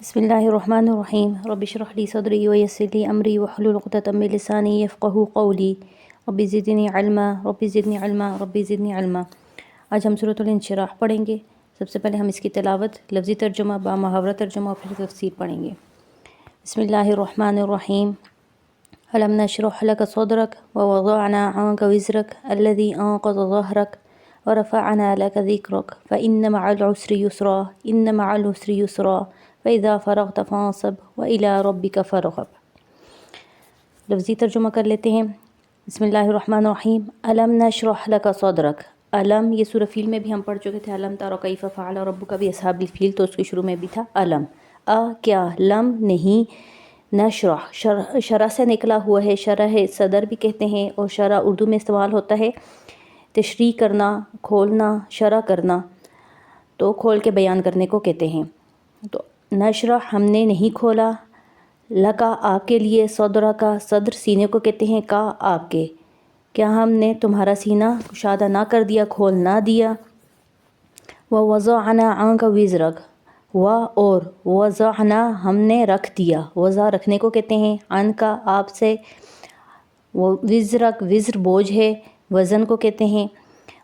بسم الله الرحمن الرحيم رب اشرح لي صدري ويسر لي أمري واحلل عقدة من لساني يفقهوا قولي رب زدني علما رب زدني علما رب زدني علما۔ آج ہم سورۃ الانشراح پڑھیں گے۔ سب سے پہلے ہم اس کی تلاوت، لفظی ترجمہ، با محاورہ ترجمہ اور پھر تفسیر پڑھیں گے۔ بسم اللہ الرحمن الرحیم۔ ألم نشرح لك صدرك ووضعنا عنك وزرك الذي أنقض ظهرك ورفعنا لك ذكرك فإن مع العسر يسرا إن مع العسر يسرا فإذا فرغت فانصب وإلى ربك فارغب۔ لفظی ترجمہ کر لیتے ہیں۔ بسم اللہ الرحمن الرحیم۔ ألم نشرح لك صدرك۔ علم یہ سورہ فیل میں بھی ہم پڑھ چکے تھے۔ علم تر کیف فعل ربک بأصحاب الفیل، تو اس کے شروع میں بھی تھا علم۔ کیا، لم نہیں، نشرح شرح سے نکلا ہوا ہے۔ شرح صدر بھی کہتے ہیں اور شرح اردو میں استعمال ہوتا ہے تشریح کرنا، کھولنا، شرح کرنا، تو کھول کے بیان کرنے کو کہتے ہیں۔ تو نشرح ہم نے نہیں کھولا، لکا آپ کے لیے، صدر کا صدر سینے کو کہتے ہیں، کا آپ کے، کیا ہم نے تمہارا سینہ کشادہ نہ کر دیا، کھول نہ دیا۔ ووضعنا عنک وزرک، اور وضعنا ہم نے رکھ دیا، وضع رکھنے کو کہتے ہیں، عن کا آپ سے، وزرک وزر بوجھ ہے، وزن کو کہتے ہیں،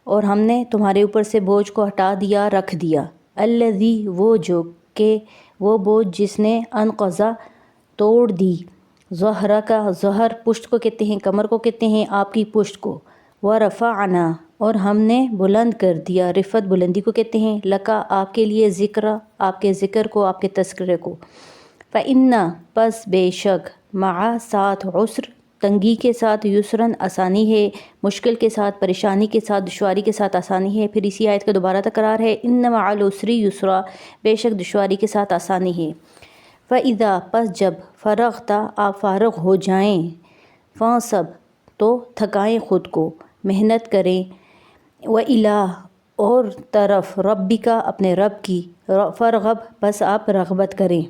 اور ہم نے تمہارے اوپر سے بوجھ کو ہٹا دیا، رکھ دیا۔ الذی وہ جو کہ وہ بوجھ جس نے انقضا توڑ دی، ظہر کا ظہر پشت کو کہتے ہیں، کمر کو کہتے ہیں، آپ کی پشت کو، ورفعنا اور ہم نے بلند کر دیا، رفعت بلندی کو کہتے ہیں، لکا آپ کے لیے، ذکر آپ کے ذکر کو، آپ کے تذکرے کو، فإن پس بے شک، مع ساتھ، عسر تنگی کے ساتھ، یسرن آسانی ہے، مشکل کے ساتھ، پریشانی کے ساتھ، دشواری کے ساتھ آسانی ہے۔ پھر اسی آیت کا دوبارہ تکرار ہے، ان مع العسر یسرا، بے شک دشواری کے ساتھ آسانی ہے۔ فإذا پس جب، فرغت آپ فارغ ہو جائیں، فانصب تو تھکائیں خود کو، محنت کریں، وإلی اور طرف، ربک اپنے رب کی، فرغب پس آپ رغبت کریں۔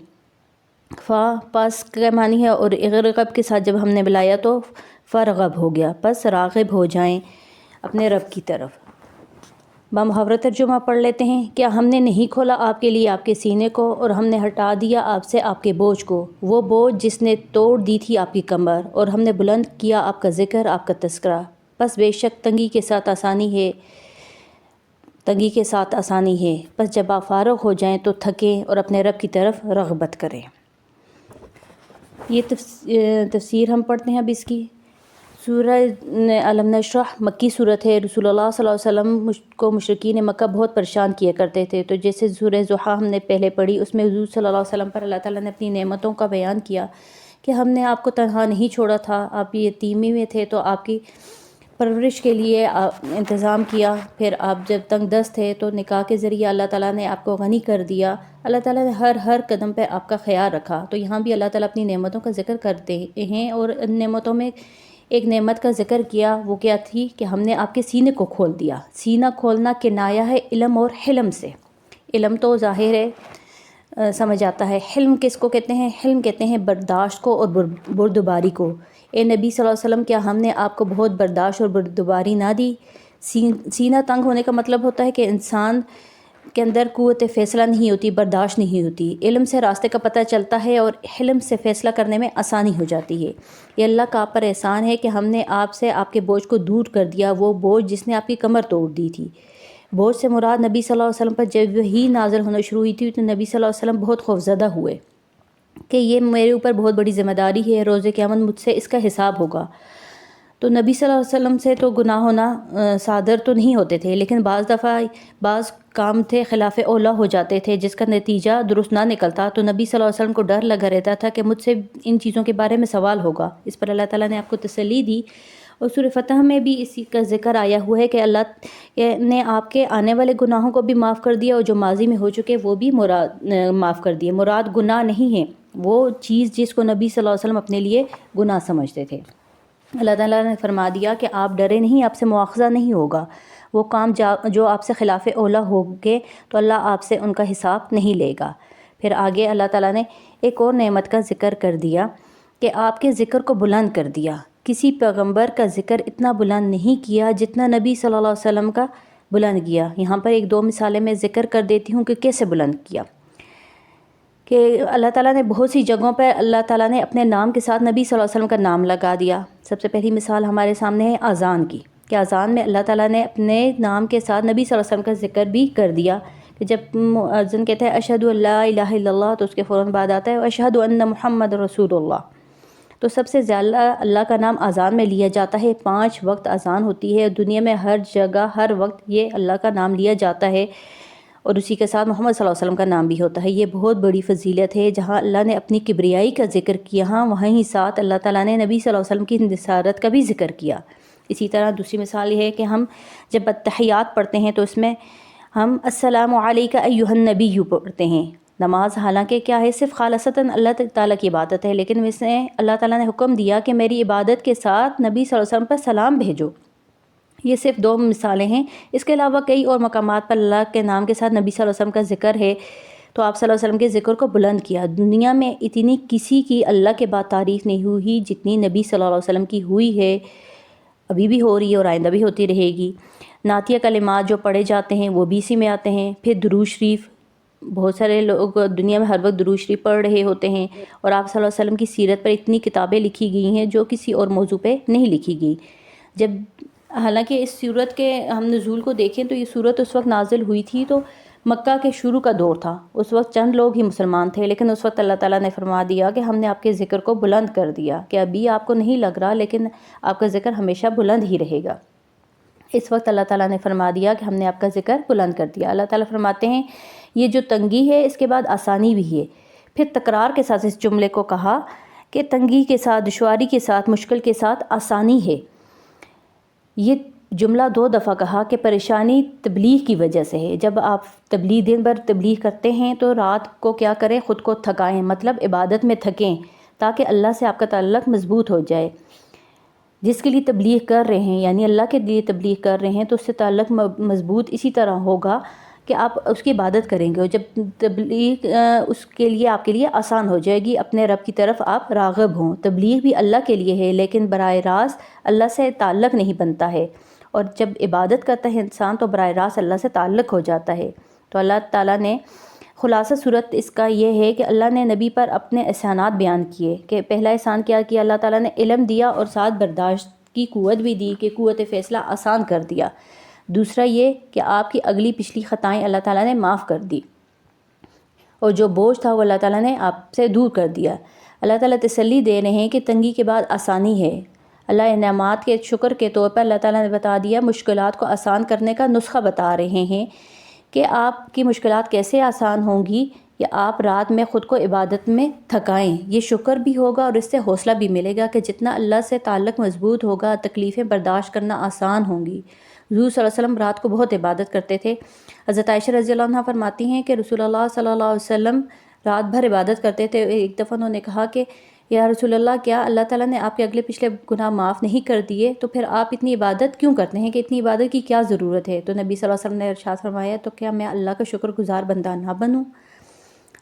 فا پس کا معنی ہے، اور رغب کے ساتھ جب ہم نے بلایا تو فرغب ہو گیا، پس راغب ہو جائیں اپنے رب کی طرف۔ بامحاورہ ترجمہ پڑھ لیتے ہیں۔ کیا ہم نے نہیں کھولا آپ کے لیے آپ کے سینے کو، اور ہم نے ہٹا دیا آپ سے آپ کے بوجھ کو، وہ بوجھ جس نے توڑ دی تھی آپ کی کمر، اور ہم نے بلند کیا آپ کا ذکر، آپ کا تذکرہ۔ پس بے شک تنگی کے ساتھ آسانی ہے، تنگی کے ساتھ آسانی ہے، پس جب آپ فارغ ہو جائیں تو تھکیں اور اپنے رب کی طرف رغبت کریں۔ یہ تفسیر ہم پڑھتے ہیں اب اس کی۔ سورہ علم نشرح مکی صورت ہے۔ رسول اللہ صلی اللہ علیہ وسلم کو مشرکین مکہ بہت پریشان کیا کرتے تھے، تو جیسے سورہ ضحیٰ ہم نے پہلے پڑھی، اس میں حضور صلی اللہ علیہ وسلم پر اللہ تعالیٰ نے اپنی نعمتوں کا بیان کیا کہ ہم نے آپ کو تنہا نہیں چھوڑا تھا، آپ یتیمی میں تھے تو آپ کی پرورش کے لیے انتظام کیا، پھر آپ جب تنگ دست تھے تو نکاح کے ذریعے اللہ تعالیٰ نے آپ کو غنی کر دیا، اللہ تعالیٰ نے ہر قدم پہ آپ کا خیال رکھا۔ تو یہاں بھی اللہ تعالیٰ اپنی نعمتوں کا ذکر کرتے ہیں، اور ان نعمتوں میں ایک نعمت کا ذکر کیا، وہ کیا تھی کہ ہم نے آپ کے سینے کو کھول دیا۔ سینہ کھولنا کنایہ ہے علم اور حلم سے۔ علم تو ظاہر ہے، سمجھ آتا ہے، حلم کس کو کہتے ہیں؟ حلم کہتے ہیں برداشت کو اور بردباری کو۔ اے نبی صلی اللہ علیہ وسلم، کیا ہم نے آپ کو بہت برداشت اور بردباری نہ دی؟ سینہ تنگ ہونے کا مطلب ہوتا ہے کہ انسان کے اندر قوت فیصلہ نہیں ہوتی، برداشت نہیں ہوتی۔ علم سے راستے کا پتہ چلتا ہے اور حلم سے فیصلہ کرنے میں آسانی ہو جاتی ہے۔ یہ اللہ کا آپ پر احسان ہے کہ ہم نے آپ سے آپ کے بوجھ کو دور کر دیا، وہ بوجھ جس نے آپ کی کمر توڑ دی تھی۔ بوجھ سے مراد نبی صلی اللہ علیہ وسلم پر جب وحی نازل ہونا شروع ہوئی تھی تو نبی صلی اللہ علیہ وسلم بہت خوفزدہ ہوئے کہ یہ میرے اوپر بہت بڑی ذمہ داری ہے، روز قیامت مجھ سے اس کا حساب ہوگا۔ تو نبی صلی اللہ علیہ وسلم سے تو گناہ ہونا صادر تو نہیں ہوتے تھے، لیکن بعض دفعہ بعض کام تھے خلاف اولا ہو جاتے تھے جس کا نتیجہ درست نہ نکلتا، تو نبی صلی اللہ علیہ وسلم کو ڈر لگا رہتا تھا کہ مجھ سے ان چیزوں کے بارے میں سوال ہوگا۔ اس پر اللہ تعالیٰ نے آپ کو تسلی دی، اور سورہ فتح میں بھی اسی کا ذکر آیا ہوا ہے کہ اللہ نے آپ کے آنے والے گناہوں کو بھی معاف کر دیا، اور جو ماضی میں ہو چکے وہ بھی معاف کر دیے۔ مراد گناہ نہیں ہے وہ چیز جس کو نبی صلی اللہ علیہ وسلم اپنے لیے گناہ سمجھتے تھے۔ اللہ تعالیٰ نے فرما دیا کہ آپ ڈرے نہیں، آپ سے مواخذہ نہیں ہوگا۔ وہ کام جو آپ سے خلاف اولا ہوگے تو اللہ آپ سے ان کا حساب نہیں لے گا۔ پھر آگے اللہ تعالیٰ نے ایک اور نعمت کا ذکر کر دیا کہ آپ کے ذکر کو بلند کر دیا۔ کسی پیغمبر کا ذکر اتنا بلند نہیں کیا جتنا نبی صلی اللہ علیہ وسلم کا بلند کیا۔ یہاں پر ایک دو مثالیں میں ذکر کر دیتی ہوں کہ کیسے بلند کیا۔ کہ اللہ تعالیٰ نے بہت سی جگہوں پر اللہ تعالیٰ نے اپنے نام کے ساتھ نبی صلی اللہ علیہ وسلم کا نام لگا دیا۔ سب سے پہلی مثال ہمارے سامنے ہے اذان کی، کہ اذان میں اللہ تعالیٰ نے اپنے نام کے ساتھ نبی صلی اللہ علیہ وسلم کا ذکر بھی کر دیا، کہ جب مؤذن کہتا ہے اشہد ان لا الہ الا اللہ تو اس کے فوراً بعد آتا ہے اشہد ان محمد رسول اللہ۔ تو سب سے زیادہ اللہ کا نام اذان میں لیا جاتا ہے، 5 وقت اذان ہوتی ہے، دنیا میں ہر جگہ ہر وقت یہ اللہ کا نام لیا جاتا ہے، اور اسی کے ساتھ محمد صلی اللہ علیہ وسلم کا نام بھی ہوتا ہے۔ یہ بہت بڑی فضیلت ہے، جہاں اللہ نے اپنی کبریائی کا ذکر کیا وہیں ساتھ اللہ تعالیٰ نے نبی صلی اللہ علیہ وسلم کی نصارت کا بھی ذکر کیا۔ اسی طرح دوسری مثال یہ ہے کہ ہم جب التحیات پڑھتے ہیں تو اس میں ہم السلام علیک ایھا النبی پڑھتے ہیں۔ نماز حالانکہ کیا ہے، صرف خالصتاً اللہ تعالیٰ کی عبادت ہے، لیکن اس میں اللہ تعالیٰ نے حکم دیا کہ میری عبادت کے ساتھ نبی صلی اللہ علیہ وسلم پر سلام بھیجو۔ یہ صرف 2 مثالیں ہیں، اس کے علاوہ کئی اور مقامات پر اللہ کے نام کے ساتھ نبی صلی اللہ علیہ وسلم کا ذکر ہے، تو آپ صلی اللہ علیہ وسلم کے ذکر کو بلند کیا۔ دنیا میں اتنی کسی کی اللہ کے بعد تعریف نہیں ہوئی جتنی نبی صلی اللہ علیہ وسلم کی ہوئی ہے، ابھی بھی ہو رہی ہے اور آئندہ بھی ہوتی رہے گی۔ نعتیہ کلمات جو پڑھے جاتے ہیں وہ بھی اسی میں آتے ہیں۔ پھر درود شریف، بہت سارے لوگ دنیا میں ہر وقت درود شریف پڑھ رہے ہوتے ہیں، اور آپ صلی اللہ علیہ وسلم کی سیرت پر اتنی کتابیں لکھی گئی ہیں جو کسی اور موضوع پہ نہیں لکھی گئی۔ جب حالانکہ اس سورت کے ہم نزول کو دیکھیں تو یہ سورت اس وقت نازل ہوئی تھی تو مکہ کے شروع کا دور تھا، اس وقت چند لوگ ہی مسلمان تھے، لیکن اس وقت اللہ تعالیٰ نے فرما دیا کہ ہم نے آپ کے ذکر کو بلند کر دیا، کہ ابھی آپ کو نہیں لگ رہا لیکن آپ کا ذکر ہمیشہ بلند ہی رہے گا۔ اس وقت اللہ تعالیٰ نے فرما دیا کہ ہم نے آپ کا ذکر بلند کر دیا۔ اللہ تعالیٰ فرماتے ہیں یہ جو تنگی ہے اس کے بعد آسانی بھی ہے۔ پھر تکرار کے ساتھ اس جملے کو کہا کہ تنگی کے ساتھ، دشواری کے ساتھ، مشکل کے ساتھ آسانی ہے۔ یہ جملہ 2 دفعہ کہا کہ پریشانی تبلیغ کی وجہ سے ہے۔ جب آپ دن بھر تبلیغ کرتے ہیں تو رات کو کیا کریں، خود کو تھکائیں، مطلب عبادت میں تھکیں، تاکہ اللہ سے آپ کا تعلق مضبوط ہو جائے۔ جس کے لیے تبلیغ کر رہے ہیں، یعنی اللہ کے لیے تبلیغ کر رہے ہیں، تو اس سے تعلق مضبوط اسی طرح ہوگا کہ آپ اس کی عبادت کریں گے، اور جب تبلیغ اس کے لیے آپ کے لیے آسان ہو جائے گی، اپنے رب کی طرف آپ راغب ہوں۔ تبلیغ بھی اللہ کے لیے ہے، لیکن براہ راست اللہ سے تعلق نہیں بنتا ہے، اور جب عبادت کرتا ہے انسان تو براہ راست اللہ سے تعلق ہو جاتا ہے۔ تو اللہ تعالیٰ نے خلاصہ صورت اس کا یہ ہے کہ اللہ نے نبی پر اپنے احسانات بیان کیے، کہ پہلا احسان کیا کیا، اللہ تعالیٰ نے علم دیا اور ساتھ برداشت کی قوت بھی دی، کہ قوت فیصلہ آسان کر دیا۔ دوسرا یہ کہ آپ کی اگلی پچھلی خطائیں اللہ تعالیٰ نے معاف کر دی، اور جو بوجھ تھا وہ اللہ تعالیٰ نے آپ سے دور کر دیا۔ اللہ تعالیٰ تسلی دے رہے ہیں کہ تنگی کے بعد آسانی ہے۔ اللہ انعامات کے شکر کے طور پر اللہ تعالیٰ نے بتا دیا، مشکلات کو آسان کرنے کا نسخہ بتا رہے ہیں کہ آپ کی مشکلات کیسے آسان ہوں گی، یا آپ رات میں خود کو عبادت میں تھکائیں۔ یہ شکر بھی ہوگا اور اس سے حوصلہ بھی ملے گا کہ جتنا اللہ سے تعلق مضبوط ہوگا، تکلیفیں برداشت کرنا آسان ہوں گی۔ حضور صلی اللہ علیہ وسلم رات کو بہت عبادت کرتے تھے۔ حضرت عائشہ رضی اللہ عنہ فرماتی ہیں کہ رسول اللہ صلی اللہ علیہ وسلم رات بھر عبادت کرتے تھے۔ ایک دفعہ انہوں نے کہا کہ یا رسول اللہ، کیا اللہ تعالیٰ نے آپ کے اگلے پچھلے گناہ معاف نہیں کر دیے؟ تو پھر آپ اتنی عبادت کیوں کرتے ہیں، کہ اتنی عبادت کی کیا ضرورت ہے؟ تو نبی صلی اللہ علیہ وسلم نے ارشاد فرمایا، تو کیا میں اللہ کا شکر گزار بندہ نہ بنوں؟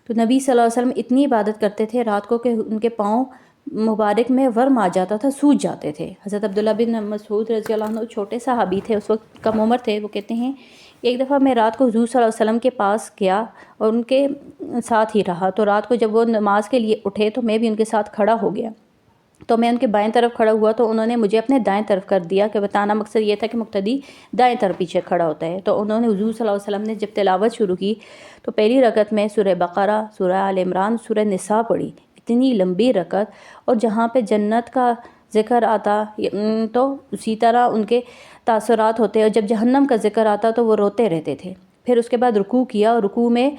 تو نبی صلی اللہ علیہ وسلم اتنی عبادت کرتے تھے رات کو کہ ان کے پاؤں مبارک میں ورم آ جاتا تھا، سوج جاتے تھے۔ حضرت عبداللہ بن مسعود رضی اللہ عنہ چھوٹے صحابی تھے، اس وقت کم عمر تھے، وہ کہتے ہیں ایک دفعہ میں رات کو حضور صلی اللہ علیہ وسلم کے پاس گیا اور ان کے ساتھ ہی رہا، تو رات کو جب وہ نماز کے لیے اٹھے تو میں بھی ان کے ساتھ کھڑا ہو گیا، تو میں ان کے بائیں طرف کھڑا ہوا تو انہوں نے مجھے اپنے دائیں طرف کر دیا، کہ بتانا مقصد یہ تھا کہ مقتدی دائیں طرف پیچھے کھڑا ہوتا ہے۔ تو انہوں نے حضور صلی اللہ علیہ وسلم نے جب تلاوت شروع کی تو پہلی رکعت میں سورہ بقرہ، سورہ آل عمران، سورہ نساء پڑھی، اتنی لمبی رکعت، اور جہاں پہ جنت کا ذکر آتا تو اسی طرح ان کے تاثرات ہوتے، اور جب جہنم کا ذکر آتا تو وہ روتے رہتے تھے۔ پھر اس کے بعد رکوع کیا، اور رکوع میں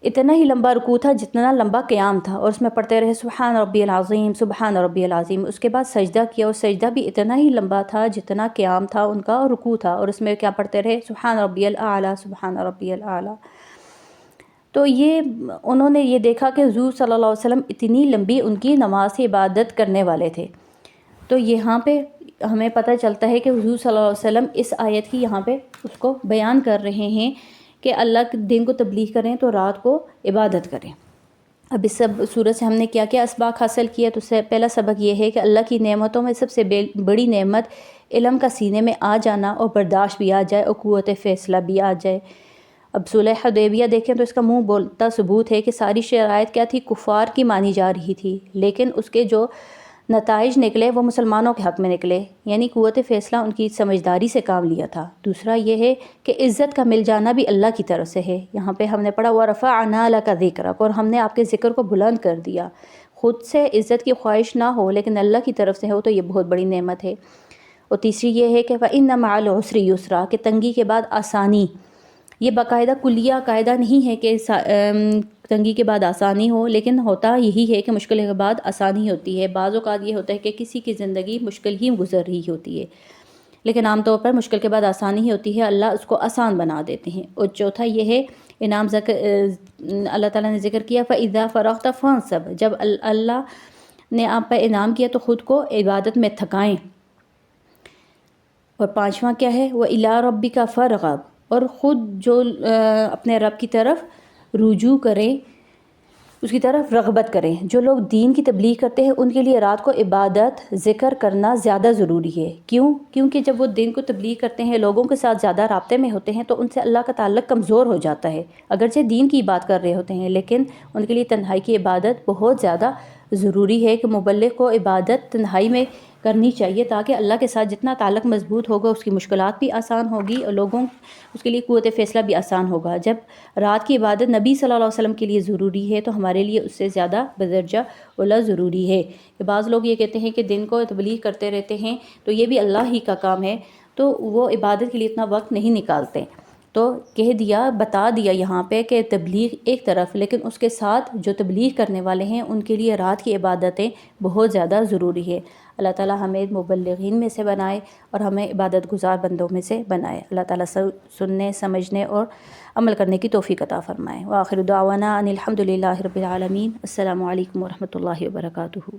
اتنا ہی لمبا رکوع تھا جتنا لمبا قیام تھا، اور اس میں پڑھتے رہے سبحان ربی العظیم، سبحان ربی العظیم۔ اس کے بعد سجدہ کیا، اور سجدہ بھی اتنا ہی لمبا تھا جتنا قیام تھا ان کا، اور رکوع تھا، اور اس میں کیا پڑھتے رہے، سبحان ربی الاعلیٰ، سبحان ربی الاعلیٰ۔ تو یہ انہوں نے یہ دیکھا کہ حضور صلی اللہ علیہ وسلم اتنی لمبی ان کی نماز کی عبادت کرنے والے تھے۔ تو یہاں پہ ہمیں پتہ چلتا ہے کہ حضور صلی اللہ علیہ وسلم اس آیت کی یہاں پہ اس کو بیان کر رہے ہیں کہ اللہ کے دین کو تبلیغ کریں تو رات کو عبادت کریں۔ اب اس سب صورت سے ہم نے کیا کیا اسباق حاصل کیا؟ تو پہلا سبق یہ ہے کہ اللہ کی نعمتوں میں سب سے بڑی نعمت علم کا سینے میں آ جانا، اور برداشت بھی آ جائے، اور قوت فیصلہ بھی آ جائے، اب صلح حدیبیہ دیکھیں تو اس کا منہ بولتا ثبوت ہے کہ ساری شرائط کیا تھی، کفار کی مانی جا رہی تھی، لیکن اس کے جو نتائج نکلے وہ مسلمانوں کے حق میں نکلے، یعنی قوت فیصلہ ان کی سمجھداری سے کام لیا تھا۔ دوسرا یہ ہے کہ عزت کا مل جانا بھی اللہ کی طرف سے ہے۔ یہاں پہ ہم نے پڑھا وَرَفَعْنَا لَكَ ذِكْرَكَ، اور ہم نے آپ کے ذکر کو بلند کر دیا۔ خود سے عزت کی خواہش نہ ہو لیکن اللہ کی طرف سے ہو تو یہ بہت بڑی نعمت ہے۔ اور تیسری یہ ہے کہ فَإِنَّ مَعَ الْعُسْرِ يُسْرًا، کہ تنگی کے بعد آسانی۔ یہ باقاعدہ کلیہ قاعدہ نہیں ہے کہ تنگی کے بعد آسانی ہو، لیکن ہوتا یہی ہے کہ مشکل کے بعد آسانی ہوتی ہے۔ بعض اوقات یہ ہوتا ہے کہ کسی کی زندگی مشکل ہی گزر رہی ہوتی ہے، لیکن عام طور پر مشکل کے بعد آسانی ہی ہوتی ہے، اللہ اس کو آسان بنا دیتے ہیں۔ اور چوتھا یہ ہے انعام اللہ تعالیٰ نے ذکر کیا فَإِذَا فَرَغْتَ فَانْصَبْ، جب اللہ نے آپ پر انعام کیا تو خود کو عبادت میں تھکائیں۔ اور پانچواں کیا ہے وَإِلَىٰ رَبِّكَ فَارْغَب، اور خود جو اپنے رب کی طرف رجوع کریں، اس کی طرف رغبت کریں۔ جو لوگ دین کی تبلیغ کرتے ہیں ان کے لیے رات کو عبادت ذکر کرنا زیادہ ضروری ہے۔ کیونکہ جب وہ دین کو تبلیغ کرتے ہیں، لوگوں کے ساتھ زیادہ رابطے میں ہوتے ہیں تو ان سے اللہ کا تعلق کمزور ہو جاتا ہے۔ اگرچہ دین کی بات کر رہے ہوتے ہیں لیکن ان کے لیے تنہائی کی عبادت بہت زیادہ ضروری ہے کہ مبلغ کو عبادت تنہائی میں کرنی چاہیے، تاکہ اللہ کے ساتھ جتنا تعلق مضبوط ہوگا اس کی مشکلات بھی آسان ہوگی اور لوگوں اس کے لیے قوت فیصلہ بھی آسان ہوگا۔ جب رات کی عبادت نبی صلی اللہ علیہ وسلم کے لیے ضروری ہے تو ہمارے لیے اس سے زیادہ بدرجہ اولیٰ ضروری ہے۔ کہ بعض لوگ یہ کہتے ہیں کہ دن کو تبلیغ کرتے رہتے ہیں تو یہ بھی اللہ ہی کا کام ہے، تو وہ عبادت کے لیے اتنا وقت نہیں نکالتے۔ تو کہہ دیا، بتا دیا یہاں پہ کہ تبلیغ ایک طرف، لیکن اس کے ساتھ جو تبلیغ کرنے والے ہیں ان کے لیے رات کی عبادتیں بہت زیادہ ضروری ہے۔ اللہ تعالیٰ ہمیں مبلغین میں سے بنائے اور ہمیں عبادت گزار بندوں میں سے بنائے۔ اللہ تعالیٰ سننے، سمجھنے اور عمل کرنے کی توفیق عطا فرمائے۔ وآخر دعوانا ان الحمد للہ رب العالمین۔ السلام علیکم ورحمۃ اللہ وبرکاتہ۔